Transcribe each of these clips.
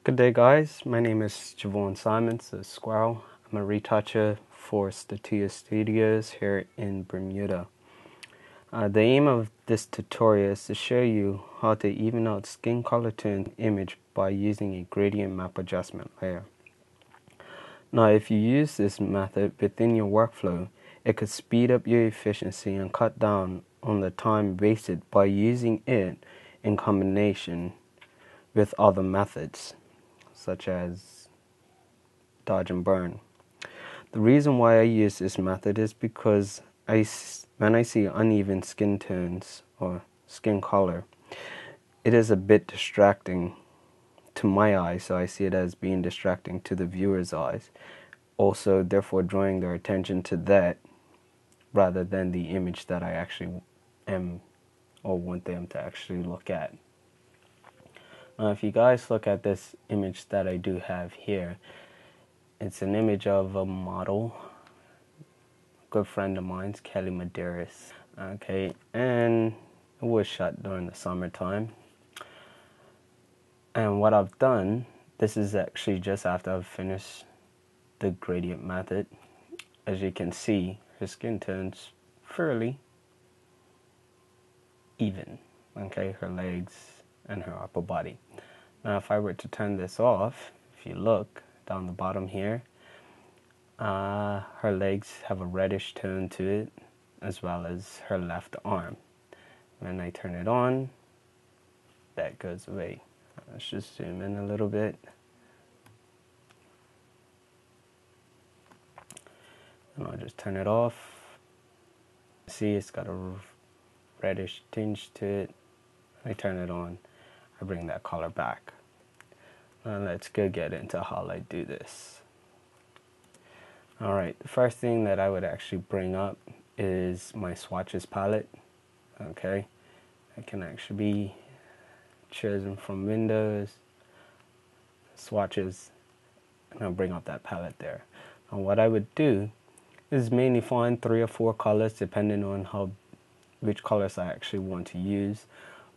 Good day, guys. My name is Jevaughn Simons, the Squirrel. I'm a retoucher for Statua Studios here in Bermuda. The aim of this tutorial is to show you how to even out skin color to an image by using a gradient map adjustment layer. Now, if you use this method within your workflow, it could speed up your efficiency and cut down on the time wasted by using it in combination with other methods, such as dodge and burn. The reason why I use this method is because when I see uneven skin tones or skin color, it is a bit distracting to my eyes, so I see it as being distracting to the viewer's eyes. Also, therefore, drawing their attention to that rather than the image that I actually am or want them to actually look at. Now, if you guys look at this image that I do have here, it's an image of a model, a good friend of mine's, Kelly Medeiros. Okay, and it was shot during the summertime. And what I've done, this is actually just after I've finished the gradient method. As you can see, her skin tone's fairly even. Okay, her legs and her upper body. Now, if I were to turn this off, if you look down the bottom here, her legs have a reddish tone to it, as well as her left arm. When I turn it on, that goes away. Let's just zoom in a little bit. And I'll just turn it off. See, it's got a reddish tinge to it. I turn it on, I bring that color back. Now let's go get into how I do this. Alright, the first thing that I would actually bring up is my swatches palette. Okay, it can actually be chosen from Windows, swatches, and I'll bring up that palette there. Now what I would do is mainly find 3 or 4 colors depending on which colors I actually want to use.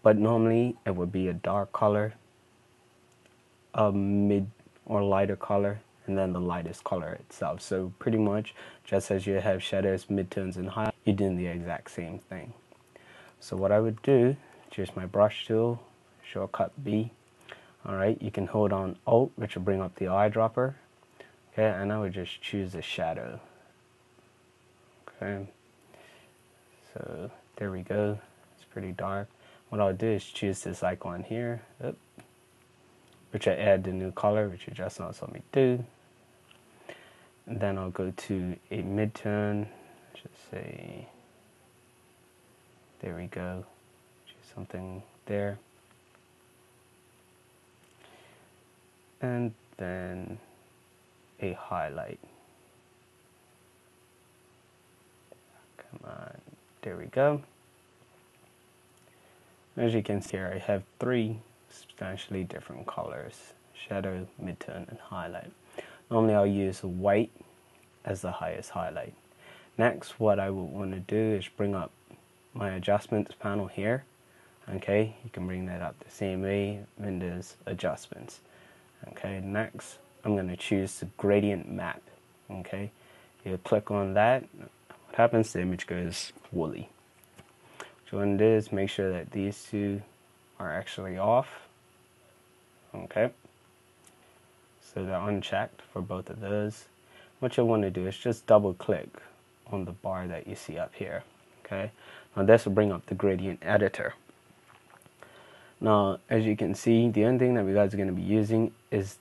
But normally it would be a dark color, a mid or lighter color, and then the lightest color itself. So pretty much just as you have shadows, midtones, and highlights, you're doing the exact same thing. So what I would do, choose my brush tool, shortcut B. Alright, you can hold on Alt, which will bring up the eyedropper. Okay, and I would just choose a shadow. Okay, so there we go. It's pretty dark. What I'll do is choose this icon here, which I add the new color, which you just now saw me do. And then I'll go to a midtone, just say, there we go, choose something there. And then a highlight. Come on, there we go. As you can see here, I have 3 substantially different colors: shadow, midtone, and highlight. Normally I'll use white as the highest highlight. Next, what I would want to do is bring up my adjustments panel here. Okay, you can bring that up the same way, Windows adjustments. Okay, next I'm going to choose the gradient map. Okay, you click on that. What happens? The image goes woolly. So what it is, make sure that these 2 are actually off. Okay, so they're unchecked for both of those. What you'll want to do is just double click on the bar that you see up here. Okay, now this will bring up the gradient editor. Now, as you can see, the only thing that we guys are going to be using is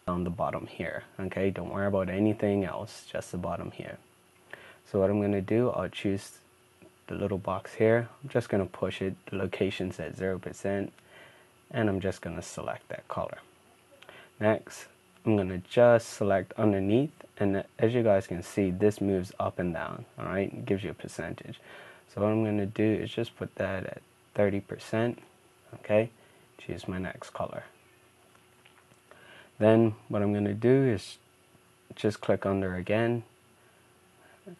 on the bottom here. Okay, don't worry about anything else, just the bottom here. So what I'm going to do, I'll choose the little box here. I'm just going to push it, the location's at 0%, and I'm just going to select that color. Next, I'm going to just select underneath, and as you guys can see, this moves up and down. Alright, it gives you a percentage. So what I'm going to do is just put that at 30%. Okay, choose my next color. Then what I'm going to do is just click under again,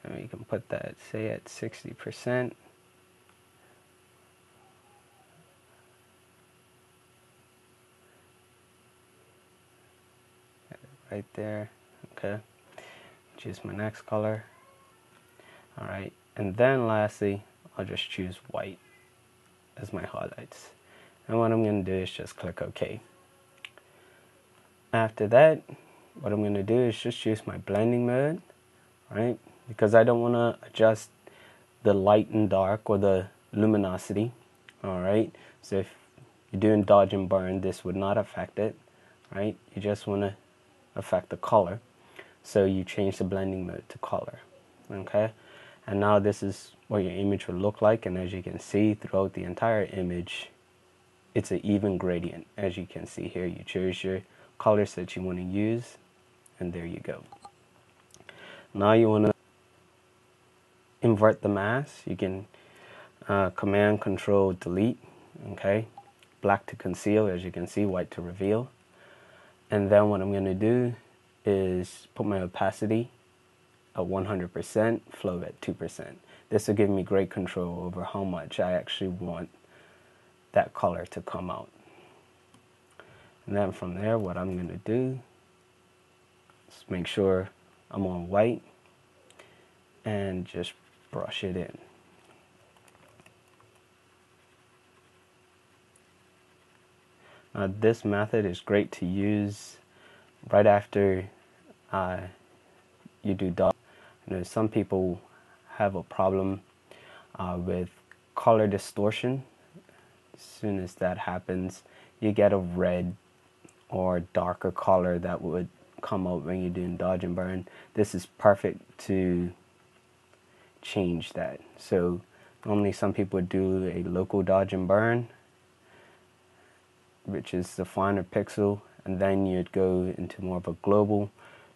and we can put that, say, at 60%. right there. Okay, choose my next color. Alright, and then lastly, I'll just choose white as my highlights. And what I'm going to do is just click OK. After that, what I'm going to do is just choose my blending mode, right? Because I don't want to adjust the light and dark or the luminosity, alright? So if you're doing dodge and burn, this would not affect it, right? You just want to affect the color. So you change the blending mode to color, okay? And now this is what your image will look like, and as you can see throughout the entire image, it's an even gradient. As you can see here, you choose your colors that you want to use, and there you go. Now you want to invert the mask. You can Command Control Delete, okay? Black to conceal, as you can see, white to reveal. And then what I'm going to do is put my opacity at 100%, flow at 2%. This will give me great control over how much I actually want that color to come out. And then from there, what I'm going to do is make sure I'm on white and just brush it in. Now this method is great to use right after you do dodge. You know, some people have a problem with color distortion. As soon as that happens, you get a red or darker color that would come out when you're doing dodge and burn. This is perfect to change that. So normally some people would do a local dodge and burn, which is the finer pixel, and then you'd go into more of a global,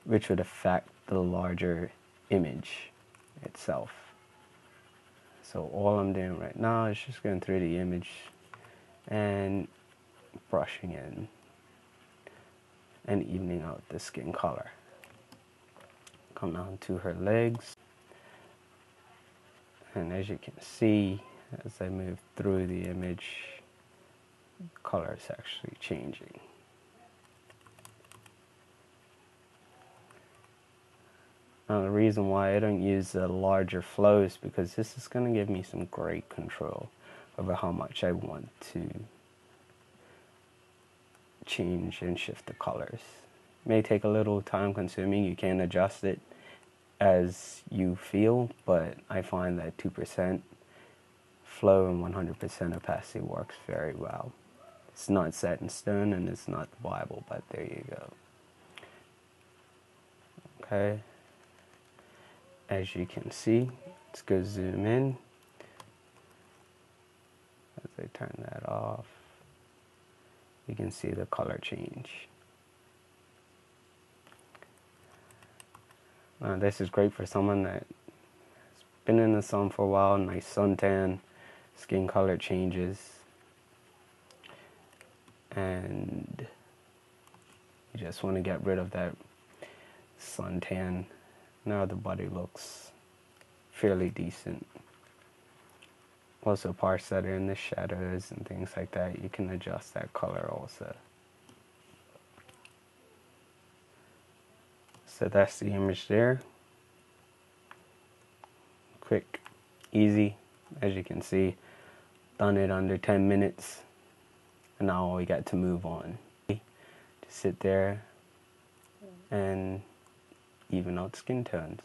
which would affect the larger image itself. So all I'm doing right now is just going through the image and brushing in and evening out the skin color. Come down to her legs, and as you can see, as I move through the image, the color is actually changing. Now the reason why I don't use the larger flows, because this is going to give me some great control over how much I want to change and shift the colors. It may take a little time consuming. You can adjust it as you feel, but I find that 2% flow and 100% opacity works very well. It's not set in stone and it's not the Bible, but there you go. Okay. As you can see, let's go zoom in. As I turn that off, you can see the color change. This is great for someone that has been in the sun for a while, nice suntan, skin color changes, and you just want to get rid of that suntan. Now the body looks fairly decent. Also parts that are in the shadows and things like that, you can adjust that color also. So that's the image there. Quick, easy, as you can see, done it under 10 minutes. And now we got to move on. Just sit there and even out skin tones.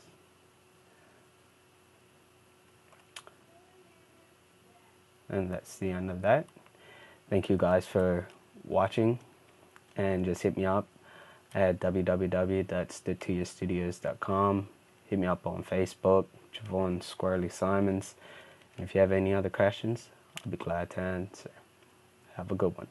And that's the end of that. Thank you guys for watching, and just hit me up at www.statuastudios.com. Hit me up on Facebook, Jevaughn Squarely Simons. And if you have any other questions, I'll be glad to answer. Have a good one.